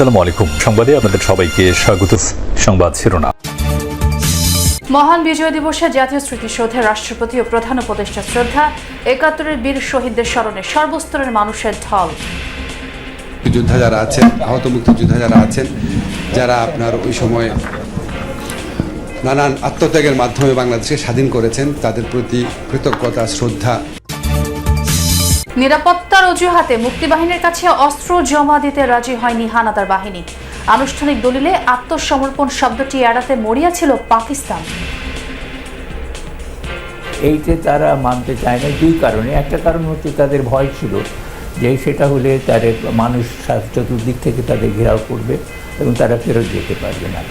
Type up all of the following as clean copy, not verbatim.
আসসালামু আলাইকুম। সংবাদে আপনাদের সবাইকে স্বাগত। সংবাদ শিরোনাম। মহান বিজয় দিবসে জাতীয় স্মৃতিসৌধে রাষ্ট্রপতি ও প্রধান উপদেষ্টা শ্রদ্ধা, ৭১-এর বীর শহীদদের স্মরণে সর্বস্তরের মানুষের ঢল। যোদ্ধা যারা আছেন, আহত মুক্তিযোদ্ধা যারা আছেন, যারা আপনার ওই সময় নানান আত্মত্যাগের মাধ্যমে বাংলাদেশকে স্বাধীন করেছেন, তাদের প্রতি কৃতজ্ঞতা, শ্রদ্ধা। নিরাপত্তার অজুহাতে মুক্তিবাহিনীর কাছে অস্ত্র জমা দিতে রাজি হয়নি হানাদার বাহিনী। আনুষ্ঠানিক দলিলে আত্মসমর্পণ শব্দটি এড়াতে মরিয়া ছিল পাকিস্তান। এইতে তারা মানতে চায় না দুই কারণে। একটা কারণ হচ্ছে তাদের ভয় ছিল যে সেটা হলে তাদের মানুষ চতুর্দিক থেকে তাদের ঘেরাও করবে এবং তারা ফেরত যেতে পারবে না।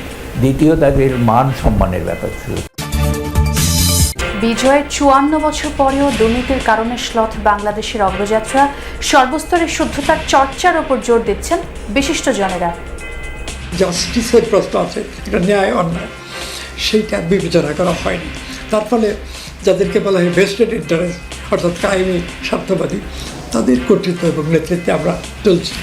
দ্বিতীয়, তাদের মান সম্মানের ব্যাপার ছিল। বিজয়ের ৫৪ বছর পরেও দুর্নীতির কারণে শ্লথ বাংলাদেশের অগ্রযাত্রা, সর্বস্তরে শুদ্ধতার চর্চার উপর জোর দিচ্ছেন বিশিষ্টজনেরা। জাস্টিসের প্রশ্ন আছে, এটা ন্যায় অন্যায়, সেইটা বিবেচনা করা হয়নি। তার ফলে যাদেরকে বলা হয় ভেস্টেড ইন্টারেস্ট, অর্থাৎ কায়েমি স্বার্থবাদী, তাদের কর্তৃত্ব এবং নেতৃত্বে আমরা চলছি।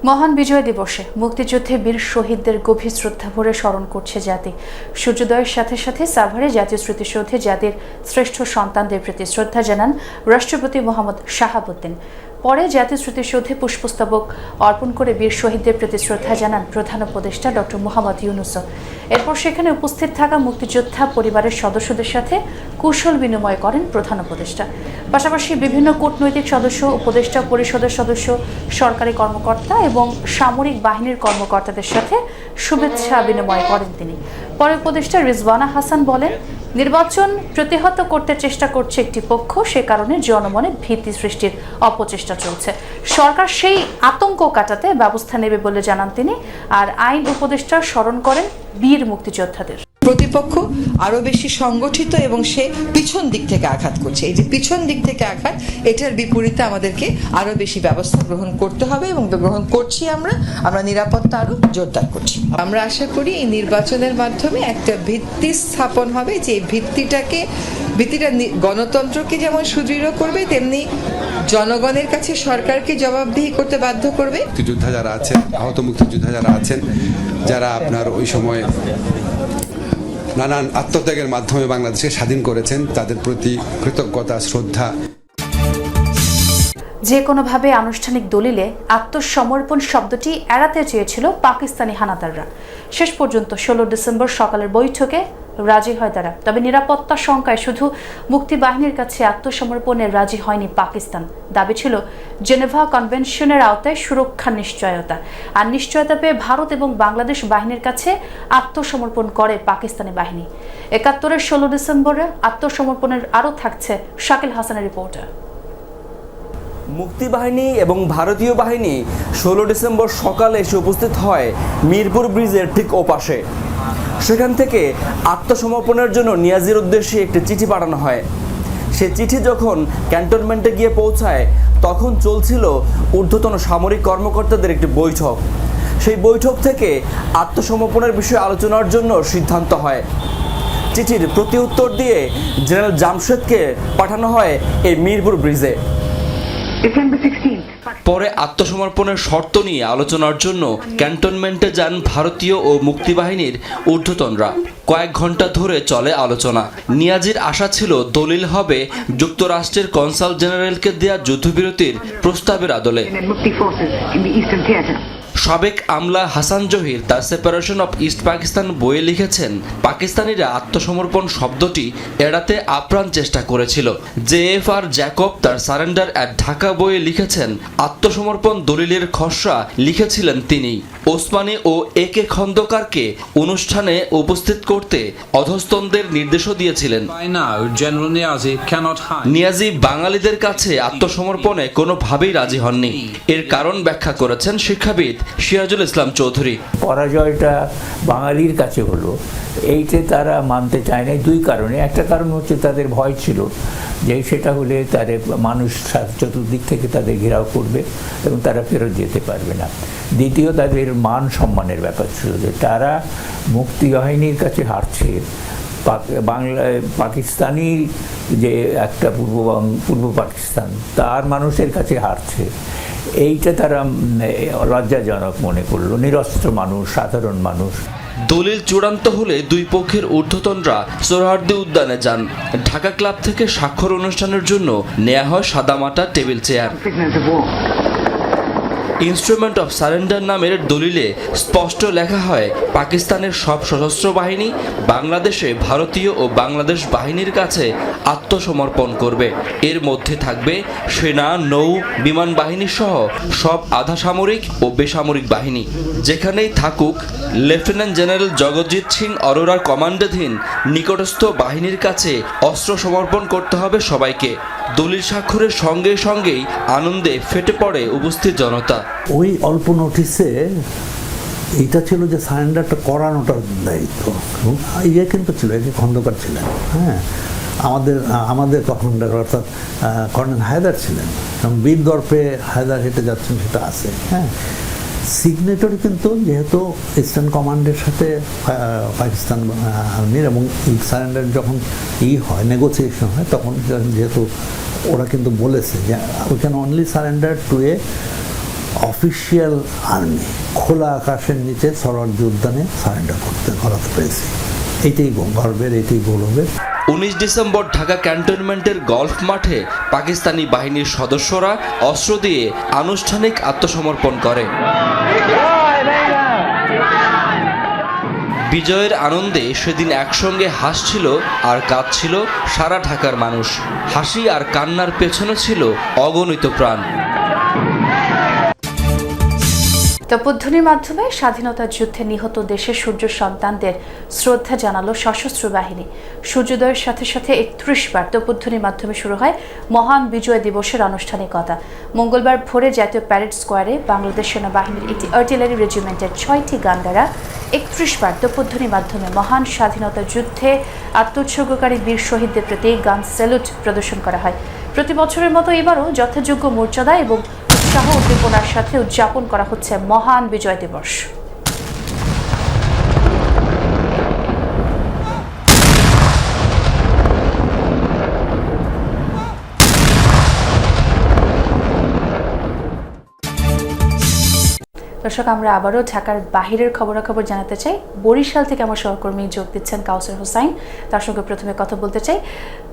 মহান বিজয় দিবসে মুক্তিযুদ্ধে বীর শহীদদের গভীর শ্রদ্ধা ভরে স্মরণ করছে জাতি। সূর্যোদয়ের সাথে সাথে সাভারে জাতীয় স্মৃতিসৌধে জাতির শ্রেষ্ঠ সন্তানদের প্রতি শ্রদ্ধা জানান রাষ্ট্রপতি মোহাম্মদ শাহাবুদ্দিন। পরে জাতীয় স্মৃতিসৌধে পুষ্পস্তবক অর্পণ করে বীর শহীদদের প্রতি শ্রদ্ধা জানান প্রধান উপদেষ্টা ডক্টর মোহাম্মদ ইউনূস। এরপর সেখানে উপস্থিত থাকা মুক্তিযোদ্ধা পরিবারের সদস্যদের সাথে কুশল বিনিময় করেন প্রধান উপদেষ্টা। পাশাপাশি বিভিন্ন কূটনৈতিক সদস্য, উপদেষ্টা পরিষদের সদস্য, সরকারি কর্মকর্তা এবং সামরিক বাহিনীর কর্মকর্তাদের সাথে শুভেচ্ছা বিনিময় করেন তিনি। পরে উপদেষ্টা রিজওয়ানা হাসান বলেন, নির্বাচন প্রতিহত করতে চেষ্টা করছে একটি পক্ষ, সে কারণে জনমনে ভীতি সৃষ্টির অপচেষ্টা চলছে। সরকার সেই আতঙ্ক কাটাতে ব্যবস্থা নেবে বলে জানান তিনি। আর আইন উপদেষ্টা স্মরণ করেন বীর মুক্তিযোদ্ধাদের। প্রতিপক্ষ আরো বেশি সংগঠিত এবং সে পিছন দিক থেকে আঘাত করছে। এই যে পিছন দিক থেকে আঘাত, এটার বিপরীতে আমাদেরকে আরো বেশি ব্যবস্থা গ্রহণ করতে হবে এবং গ্রহণ করছি। আমরা নিরাপত্তা আরো জোরদার করছি। আমরা আশা করি এই নির্বাচনের মাধ্যমে একটা ভিত্তি স্থাপন হবে, যে ভিত্তিটা গণতন্ত্রকে যেমন সুদৃঢ় করবে, তেমনি জনগণের কাছে সরকারকে জবাবদিহি করতে বাধ্য করবে। মুক্তিযোদ্ধা যারা আছেন, আহত মুক্তিযোদ্ধা যারা আছেন, যারা আপনার ওই সময় নানান আত্মত্যাগের মাধ্যমে বাংলাদেশকে স্বাধীন করেছেন, তাদের প্রতি কৃতজ্ঞতা, শ্রদ্ধা। যে কোনোভাবে আনুষ্ঠানিক দলিলে আত্মসমর্পণ শব্দটি এড়াতে চেয়েছিল পাকিস্তানি হানাদাররা। শেষ পর্যন্ত ১৬ ডিসেম্বর সকালের বৈঠকে রাজি হয় তারা। তবে নিরাপত্তা শঙ্কায় শুধু মুক্তিবাহিনীর কাছে আত্মসমর্পণে রাজি হয়নি পাকিস্তান। দাবি ছিল জেনেভা কনভেনশনের আওতায় সুরক্ষার নিশ্চয়তা। আর নিশ্চয়তা পেয়ে ভারত এবং বাংলাদেশ বাহিনীর কাছে আত্মসমর্পণ করে পাকিস্তানি বাহিনী। ৭১-এর ১৬ ডিসেম্বরে আত্মসমর্পণের আরও থাকছে শাকিল হাসানের রিপোর্টে। মুক্তিবাহিনী এবং ভারতীয় বাহিনী ১৬ ডিসেম্বর সকালে এসে উপস্থিত হয় মিরপুর ব্রিজের ঠিক ওপাশে। সেখান থেকে আত্মসমর্পণের জন্য নিয়াজির উদ্দেশ্যে একটি চিঠি পাঠানো হয়। সে চিঠি যখন ক্যান্টনমেন্টে গিয়ে পৌঁছায়, তখন চলছিল ঊর্ধ্বতন সামরিক কর্মকর্তাদের একটি বৈঠক। সেই বৈঠক থেকে আত্মসমর্পণের বিষয়ে আলোচনার জন্য সিদ্ধান্ত হয়। চিঠির প্রতি উত্তর দিয়ে জেনারেল জামশেদকে পাঠানো হয় এই মিরপুর ব্রিজে। পরে আত্মসমর্পণের শর্ত নিয়ে আলোচনার জন্য ক্যান্টনমেন্টে যান ভারতীয় ও মুক্তিবাহিনীর ঊর্ধ্বতনরা। কয়েক ঘন্টা ধরে চলে আলোচনা। নিয়াজির আশা ছিল দলিল হবে যুক্তরাষ্ট্রের কনসাল জেনারেলকে দেয়া যুদ্ধবিরতির প্রস্তাবের আদলে। সাবেক আমলা হাসান জহির তার সেপারেশন অফ ইস্ট পাকিস্তান বইয়ে লিখেছেন, পাকিস্তানিরা আত্মসমর্পণ শব্দটি এড়াতে আপ্রাণ চেষ্টা করেছিল। জেএফআর জ্যাকব তার সারেন্ডার অ্যাট ঢাকা বইয়ে লিখেছেন, আত্মসমর্পণ দলিলের খসড়া লিখেছিলেন তিনি। ওসমানী ও একে খন্দকারকে অনুষ্ঠানে উপস্থিত করতে অধস্তনদের নির্দেশও দিয়েছিলেন। নিয়াজি বাঙালিদের কাছে আত্মসমর্পণে কোনোভাবেই রাজি হননি। এর কারণ ব্যাখ্যা করেছেন শিক্ষাবিদ সিরাজুল ইসলাম চৌধুরী। পরাজয়টা বাঙালির কাছে হলো, এইতে তারা মানতে চায় না দুই কারণে। একটা কারণ হচ্ছে তাদের ভয় ছিল যে সেটা হলে তাদের মানুষ চতুর্দিক থেকে তাদের ঘেরাও করবে এবং তারা ফেরত যেতে পারবে না। দ্বিতীয়, তাদের মান সম্মানের ব্যাপার ছিল যে তারা মুক্তিবাহিনীর কাছে হারছে, পাকিস্তানি যে একটা পূর্ব পাকিস্তান তার মানুষের কাছে হারছে। এইটা তারা লজ্জাজনক মনে করলো। নিরস্ত্র মানুষ, সাধারণ মানুষ। দলিল চূড়ান্ত হলে দুই পক্ষের ঊর্ধ্বতনরা সোহরাওয়ার্দী উদ্যানে যান। ঢাকা ক্লাব থেকে স্বাক্ষর অনুষ্ঠানের জন্য নেওয়া হয় সাদামাটা table chair. Instrument of surrender নামের দলিলে স্পষ্ট লেখা হয়, পাকিস্তানের সব সশস্ত্র বাহিনী বাংলাদেশে ভারতীয় ও বাংলাদেশ বাহিনীর কাছে আত্মসমর্পণ করবে। এর মধ্যে থাকবে সেনা, নৌ, বিমান বাহিনী সহ সব আধা সামরিক ও বেসামরিক বাহিনী। যেখানেই থাকুক, লেফটেন্যান্ট জেনারেল জগজিৎ সিং অরোরার কমান্ডাধীন নিকটস্থ বাহিনীর কাছে অস্ত্র সমর্পণ করতে হবে সবাইকে। দলিল স্বাক্ষরের সঙ্গে সঙ্গেই আনন্দে ফেটে পড়ে উপস্থিত জনতা। ওই অল্প নোটিসে এইটা ছিল যে সারেন্ডারটা করানোটার দায়িত্ব, এবং ইয়ে কিন্তু ছিল, একে খন্দকার ছিলেন, হ্যাঁ, আমাদের কমান্ডার অর্থাৎ কর্নেল হায়দার ছিলেন, এবং বীর দর্পে হায়দার হেঁটে যাচ্ছেন সেটা আছে, হ্যাঁ। সিগনেটরি কিন্তু যেহেতু ইস্টার্ন কমান্ডের সাথে পাকিস্তান আর্মির, এবং সারেন্ডার যখন হয় নেগোসিয়েশন হয়, তখন যেহেতু ওরা কিন্তু বলেছে যে we can only surrender to A official army, খোলা আকাশের নিচে সোহরাওয়ার্দী উদ্যানে সারেন্ডার করাতে পেরেছি। এইটাই গর্বের, এইটাই গৌরবের। 19 ডিসেম্বর ঢাকা ক্যান্টনমেন্টের গলফ মাঠে পাকিস্তানি বাহিনীর সদস্যরা অস্ত্র দিয়ে আনুষ্ঠানিক আত্মসমর্পণ করে। বিজয়ের আনন্দে সেদিন একসঙ্গে হাসছিল আর কাঁদছিল সারা ঢাকার মানুষ। হাসি আর কান্নার পেছনে ছিল অগণিত প্রাণ। তপধ্বনির মাধ্যমে স্বাধীনতা যুদ্ধে নিহত দেশের সূর্য সন্তানদের শ্রদ্ধা জানালো সশস্ত্র বাহিনী। সূর্যোদয়ের সাথে সাথে 31 বার তপধ্বনির মাধ্যমে শুরু হয় মহান বিজয় দিবসের আনুষ্ঠানিকতা। মঙ্গলবার ভোরে জাতীয় প্যারেড স্কোয়ারে বাংলাদেশ সেনাবাহিনীর একটি আর্টিলারি রেজিমেন্টের 6টি গান দ্বারা 31 বার তপধ্বনির মাধ্যমে মহান স্বাধীনতা যুদ্ধে আত্মোৎসর্গকারী বীর শহীদদের প্রতি গান স্যালুট প্রদর্শন করা হয়। প্রতি বছরের মতো এবারও যথাযোগ্য মর্যাদা এবং উৎসাহ উদ্দীপনার সাথে উদযাপন করা হচ্ছে মহান বিজয় দিবস। দর্শক, আমরা আবারও ঢাকার বাহিরের খবরাখবর জানাতে চাই। বরিশাল থেকে আমার সহকর্মী যোগ দিচ্ছেন কাউসার হোসাইন, তার সঙ্গে প্রথমে কথা বলতে চাই।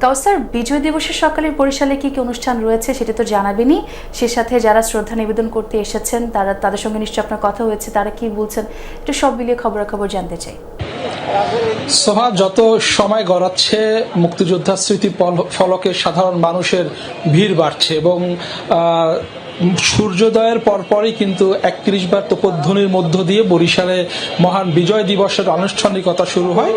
কাউসার, বিজয় দিবসের সকালে বরিশালে কি কি অনুষ্ঠান রয়েছে সেটা তো জানাবেনই, সে সাথে যারা শ্রদ্ধা নিবেদন করতে এসেছেন তাদের সঙ্গে নিশ্চয়ই আপনার কথা হয়েছে, তারা কি বলছেন, একটু সব মিলিয়ে খবরাখবর জানতে চাই। সোহা, যত সময় গড়াচ্ছে মুক্তিযোদ্ধার স্মৃতি ফলকে সাধারণ মানুষের ভিড় বাড়ছে, এবং সূর্যোদয়ের পরপরই কিন্তু 31 বার তপধ্বনির মধ্য দিয়ে বরিশালে মহান বিজয় দিবসের আনুষ্ঠানিকতা শুরু হয়।